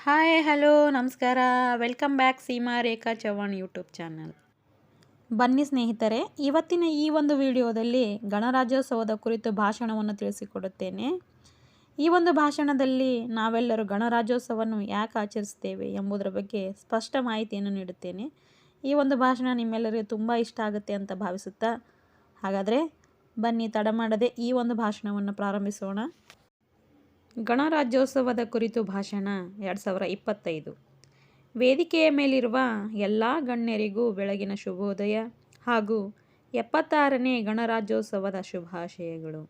Hi hello ನಮಸ್ಕಾರ. Welcome back Seema ರೇಖಾ Chavan YouTube channel. ಬನ್ನಿ ಸ್ನೇಹಿತರೆ, ಇವತ್ತಿನ ಈ ಒಂದು ವಿಡಿಯೋದಲ್ಲಿ ಗಣರಾಜ್ಯೋತ್ಸವದ ಕುರಿತು ಭಾಷಣವನ್ನು ತಿಳಿಸಿಕೊಡುತ್ತೇನೆ. ಈ ಒಂದು ಭಾಷಣದಲ್ಲಿ ನಾವೆಲ್ಲರೂ ಗಣರಾಜ್ಯೋತ್ಸವವನ್ನು ಯಾಕೆ ಆಚರಿಸ್ತೇವೆ ಎಂಬುದರ ಬಗ್ಗೆ ಸ್ಪಷ್ಟ ಮಾಹಿತಿಯನ್ನು ನೀಡುತ್ತೇನೆ. ಈ ಒಂದು ಭಾಷಣ ನಿಮ್ಮೆಲ್ಲರಿಗೂ ತುಂಬ ಇಷ್ಟ ಆಗುತ್ತೆ ಅಂತ ಭಾವಿಸುತ್ತಾ, ಹಾಗಾದರೆ ಬನ್ನಿ ತಡ ಮಾಡದೆ ಈ ಒಂದು ಭಾಷಣವನ್ನು ಪ್ರಾರಂಭಿಸೋಣ. ಗಣರಾಜ್ಯೋತ್ಸವದ ಕುರಿತು ಭಾಷಣ 2025. ವೇದಿಕೆಯ ಮೇಲಿರುವ ಎಲ್ಲ ಗಣ್ಯರಿಗೂ ಬೆಳಗಿನ ಶುಭೋದಯ ಹಾಗೂ 76ನೇ ಗಣರಾಜ್ಯೋತ್ಸವದ ಶುಭಾಶಯಗಳು.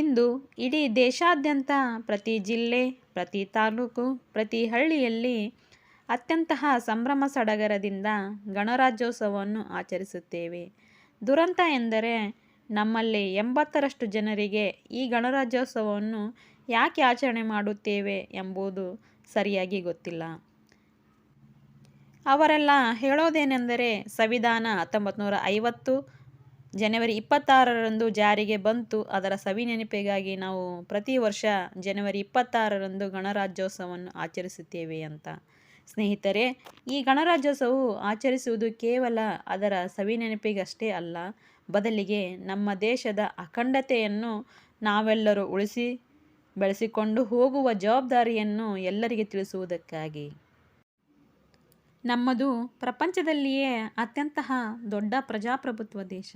ಇಂದು ಇಡೀ ದೇಶಾದ್ಯಂತ ಪ್ರತಿ ಜಿಲ್ಲೆ, ಪ್ರತಿ ತಾಲೂಕು, ಪ್ರತಿ ಹಳ್ಳಿಯಲ್ಲಿ ಅತ್ಯಂತ ಸಂಭ್ರಮ ಸಡಗರದಿಂದ ಗಣರಾಜ್ಯೋತ್ಸವವನ್ನು ಆಚರಿಸುತ್ತೇವೆ. ದುರಂತ ಎಂದರೆ ನಮ್ಮಲ್ಲಿ 80ರಷ್ಟು ಜನರಿಗೆ ಈ ಗಣರಾಜ್ಯೋತ್ಸವವನ್ನು ಯಾಕೆ ಆಚರಣೆ ಮಾಡುತ್ತೇವೆ ಎಂಬುದು ಸರಿಯಾಗಿ ಗೊತ್ತಿಲ್ಲ. ಅವರೆಲ್ಲ ಹೇಳೋದೇನೆಂದರೆ, ಸಂವಿಧಾನ 1950 ಜನವರಿ 26ರಂದು ಜಾರಿಗೆ ಬಂತು. ಅದರ ಸವಿನೆನಪಿಗಾಗಿ ನಾವು ಪ್ರತಿ ವರ್ಷ ಜನವರಿ 26ರಂದು ಗಣರಾಜ್ಯೋತ್ಸವವನ್ನು ಆಚರಿಸುತ್ತೇವೆ ಅಂತ. ಸ್ನೇಹಿತರೆ, ಈ ಗಣರಾಜ್ಯೋತ್ಸವವು ಆಚರಿಸುವುದು ಕೇವಲ ಅದರ ಸವಿನೆನಪಿಗಷ್ಟೇ ಅಲ್ಲ, ಬದಲಿಗೆ ನಮ್ಮ ದೇಶದ ಅಖಂಡತೆಯನ್ನು ನಾವೆಲ್ಲರೂ ಉಳಿಸಿ ಬೆಳೆಸಿಕೊಂಡು ಹೋಗುವ ಜವಾಬ್ದಾರಿಯನ್ನು ಎಲ್ಲರಿಗೆ ತಿಳಿಸುವುದಕ್ಕಾಗಿ. ನಮ್ಮದು ಪ್ರಪಂಚದಲ್ಲಿಯೇ ಅತ್ಯಂತ ದೊಡ್ಡ ಪ್ರಜಾಪ್ರಭುತ್ವ ದೇಶ.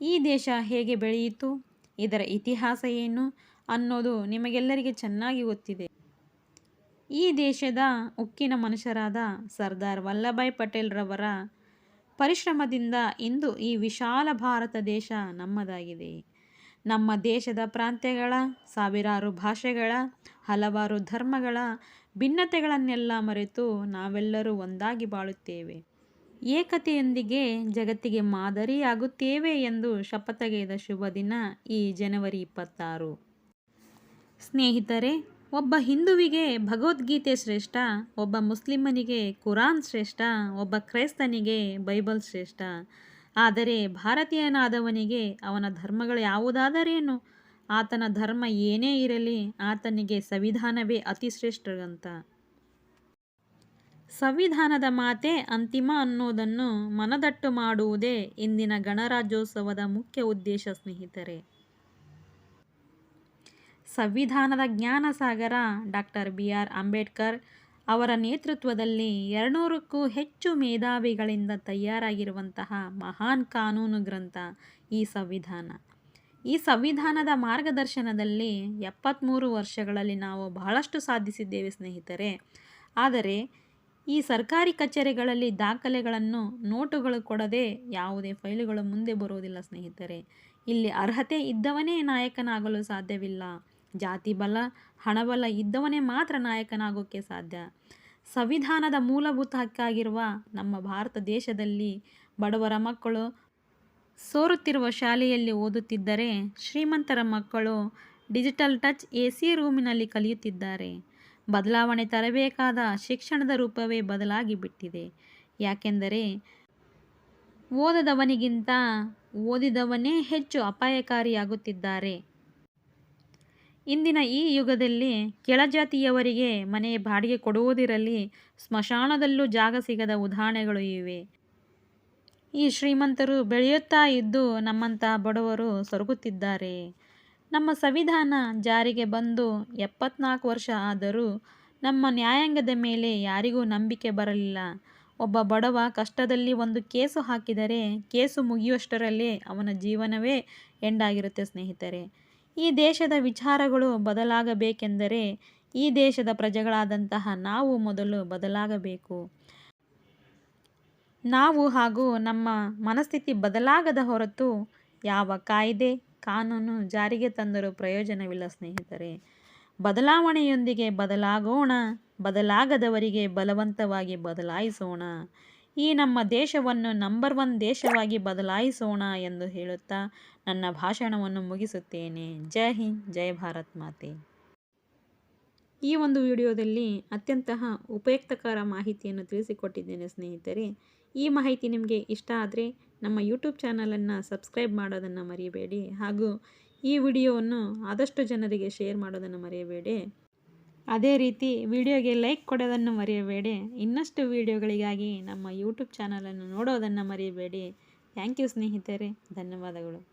ಈ ದೇಶ ಹೇಗೆ ಬೆಳೆಯಿತು, ಇದರ ಇತಿಹಾಸ ಏನು ಅನ್ನೋದು ನಿಮಗೆಲ್ಲರಿಗೆ ಚೆನ್ನಾಗಿ ಗೊತ್ತಿದೆ. ಈ ದೇಶದ ಉಕ್ಕಿನ ಮನುಷ್ಯರಾದ ಸರ್ದಾರ್ ವಲ್ಲಭಾಯ್ ಪಟೇಲ್ರವರ ಪರಿಶ್ರಮದಿಂದ ಇಂದು ಈ ವಿಶಾಲ ಭಾರತ ದೇಶ ನಮ್ಮದಾಗಿದೆ. ನಮ್ಮ ದೇಶದ ಪ್ರಾಂತ್ಯಗಳ, ಸಾವಿರಾರು ಭಾಷೆಗಳ, ಹಲವಾರು ಧರ್ಮಗಳ ಭಿನ್ನತೆಗಳನ್ನೆಲ್ಲ ಮರೆತು ನಾವೆಲ್ಲರೂ ಒಂದಾಗಿ ಬಾಳುತ್ತೇವೆ. ಏಕತೆಯೊಂದಿಗೆ ಜಗತ್ತಿಗೆ ಮಾದರಿಯಾಗುತ್ತೇವೆ ಎಂದು ಶಪಥಗೈದ ಶುಭ ದಿನ ಈ ಜನವರಿ 26. ಸ್ನೇಹಿತರೆ, ಒಬ್ಬ ಹಿಂದುವಿಗೆ ಭಗವದ್ಗೀತೆ ಶ್ರೇಷ್ಠ, ಒಬ್ಬ ಮುಸ್ಲಿಮನಿಗೆ ಕುರಾನ್ ಶ್ರೇಷ್ಠ, ಒಬ್ಬ ಕ್ರೈಸ್ತನಿಗೆ ಬೈಬಲ್ ಶ್ರೇಷ್ಠ. ಆದರೆ ಭಾರತೀಯನಾದವನಿಗೆ ಅವನ ಧರ್ಮಗಳು ಯಾವುದಾದರೇನು, ಆತನ ಧರ್ಮ ಏನೇ ಇರಲಿ, ಆತನಿಗೆ ಸಂವಿಧಾನವೇ ಅತಿ ಶ್ರೇಷ್ಠ. ಸಂವಿಧಾನದ ಮಾತೇ ಅಂತಿಮ ಅನ್ನೋದನ್ನು ಮನದಟ್ಟು ಮಾಡುವುದೇ ಇಂದಿನ ಗಣರಾಜ್ಯೋತ್ಸವದ ಮುಖ್ಯ ಉದ್ದೇಶ. ಸ್ನೇಹಿತರೆ, ಸಂವಿಧಾನದ ಜ್ಞಾನಸಾಗರ ಡಾಕ್ಟರ್ BR ಅಂಬೇಡ್ಕರ್ ಅವರ ನೇತೃತ್ವದಲ್ಲಿ 200ಕ್ಕೂ ಹೆಚ್ಚು ಮೇಧಾವಿಗಳಿಂದ ತಯಾರಾಗಿರುವಂತಹ ಮಹಾನ್ ಕಾನೂನು ಗ್ರಂಥ ಈ ಸಂವಿಧಾನ. ಈ ಸಂವಿಧಾನದ ಮಾರ್ಗದರ್ಶನದಲ್ಲಿ 73 ವರ್ಷಗಳಲ್ಲಿ ನಾವು ಬಹಳಷ್ಟು ಸಾಧಿಸಿದ್ದೇವೆ ಸ್ನೇಹಿತರೆ. ಆದರೆ ಈ ಸರ್ಕಾರಿ ಕಚೇರಿಗಳಲ್ಲಿ ದಾಖಲೆಗಳನ್ನು, ನೋಟುಗಳು ಕೊಡದೆ ಯಾವುದೇ ಫೈಲುಗಳು ಮುಂದೆ ಬರುವುದಿಲ್ಲ ಸ್ನೇಹಿತರೆ. ಇಲ್ಲಿ ಅರ್ಹತೆ ಇದ್ದವನೇ ನಾಯಕನಾಗಲು ಸಾಧ್ಯವಿಲ್ಲ. ಜಾತಿ ಬಲ, ಹಣಬಲ ಇದ್ದವನೇ ಮಾತ್ರ ನಾಯಕನಾಗೋಕ್ಕೆ ಸಾಧ್ಯ. ಸಂವಿಧಾನದ ಮೂಲಭೂತ ಹಕ್ಕಾಗಿರುವ ನಮ್ಮ ಭಾರತ ದೇಶದಲ್ಲಿ ಬಡವರ ಮಕ್ಕಳು ಸೋರುತ್ತಿರುವ ಶಾಲೆಯಲ್ಲಿ ಓದುತ್ತಿದ್ದರೆ, ಶ್ರೀಮಂತರ ಮಕ್ಕಳು ಡಿಜಿಟಲ್ ಟಚ್ AC ರೂಮಿನಲ್ಲಿ ಕಲಿಯುತ್ತಿದ್ದಾರೆ. ಬದಲಾವಣೆ ತರಬೇಕಾದ ಶಿಕ್ಷಣದ ರೂಪವೇ ಬದಲಾಗಿ ಬಿಟ್ಟಿದೆ. ಯಾಕೆಂದರೆ ಓದದವನಿಗಿಂತ ಓದಿದವನೇ ಹೆಚ್ಚು ಅಪಾಯಕಾರಿಯಾಗುತ್ತಿದ್ದಾರೆ. ಇಂದಿನ ಈ ಯುಗದಲ್ಲಿ ಕೆಳಜಾತಿಯವರಿಗೆ ಮನೆ ಬಾಡಿಗೆ ಕೊಡುವುದಿರಲಿ, ಸ್ಮಶಾನದಲ್ಲೂ ಜಾಗ ಸಿಗದ ಉದಾಹರಣೆಗಳು ಇವೆ. ಈ ಶ್ರೀಮಂತರು ಬೆಳೆಯುತ್ತಾ ಇದ್ದು ನಮ್ಮಂಥ ಬಡವರು ಸೊರಗುತ್ತಿದ್ದಾರೆ. ನಮ್ಮ ಸಂವಿಧಾನ ಜಾರಿಗೆ ಬಂದು 74 ವರ್ಷ ಆದರೂ ನಮ್ಮ ನ್ಯಾಯಾಂಗದ ಮೇಲೆ ಯಾರಿಗೂ ನಂಬಿಕೆ ಬರಲಿಲ್ಲ. ಒಬ್ಬ ಬಡವ ಕಷ್ಟದಲ್ಲಿ ಒಂದು ಕೇಸು ಹಾಕಿದರೆ ಕೇಸು ಮುಗಿಯುವಷ್ಟರಲ್ಲೇ ಅವನ ಜೀವನವೇ ಎಂಡಾಗಿರುತ್ತೆ ಸ್ನೇಹಿತರೆ. ಈ ದೇಶದ ವಿಚಾರಗಳು ಬದಲಾಗಬೇಕೆಂದರೆ ಈ ದೇಶದ ಪ್ರಜೆಗಳಾದಂತಹ ನಾವು ಮೊದಲು ಬದಲಾಗಬೇಕು. ನಾವು ಹಾಗೂ ನಮ್ಮ ಮನಸ್ಥಿತಿ ಬದಲಾಗದ ಹೊರತು ಯಾವ ಕಾಯ್ದೆ, ಕಾನೂನು ಜಾರಿಗೆ ತಂದರೂ ಪ್ರಯೋಜನವಿಲ್ಲ ಸ್ನೇಹಿತರೆ. ಬದಲಾವಣೆಯೊಂದಿಗೆ ಬದಲಾಗೋಣ, ಬದಲಾಗದವರಿಗೆ ಬಲವಂತವಾಗಿ ಬದಲಾಯಿಸೋಣ. ಈ ನಮ್ಮ ದೇಶವನ್ನು ನಂಬರ್ 1 ದೇಶವಾಗಿ ಬದಲಾಯಿಸೋಣ ಎಂದು ಹೇಳುತ್ತಾ ನನ್ನ ಭಾಷಣವನ್ನು ಮುಗಿಸುತ್ತೇನೆ. ಜೈ ಹಿಂದ್, ಜೈ ಭಾರತ್ ಮಾತೆ. ಈ ಒಂದು ವಿಡಿಯೋದಲ್ಲಿ ಅತ್ಯಂತ ಉಪಯುಕ್ತಕರ ಮಾಹಿತಿಯನ್ನು ತಿಳಿಸಿಕೊಟ್ಟಿದ್ದೇನೆ ಸ್ನೇಹಿತರೆ. ಈ ಮಾಹಿತಿ ನಿಮಗೆ ಇಷ್ಟ ಆದರೆ ನಮ್ಮ ಯೂಟ್ಯೂಬ್ ಚಾನಲನ್ನು ಸಬ್ಸ್ಕ್ರೈಬ್ ಮಾಡೋದನ್ನು ಮರೆಯಬೇಡಿ, ಹಾಗೂ ಈ ವಿಡಿಯೋವನ್ನು ಆದಷ್ಟು ಜನರಿಗೆ ಶೇರ್ ಮಾಡೋದನ್ನು ಮರೆಯಬೇಡಿ. ಅದೇ ರೀತಿ ವಿಡಿಯೋಗೆ ಲೈಕ್ ಕೊಡೋದನ್ನು ಮರೆಯಬೇಡಿ. ಇನ್ನಷ್ಟು ವಿಡಿಯೋಗಳಿಗಾಗಿ ನಮ್ಮ ಯೂಟ್ಯೂಬ್ ಚಾನಲನ್ನು ನೋಡೋದನ್ನು ಮರೆಯಬೇಡಿ. ಥ್ಯಾಂಕ್ ಯು ಸ್ನೇಹಿತರೆ, ಧನ್ಯವಾದಗಳು.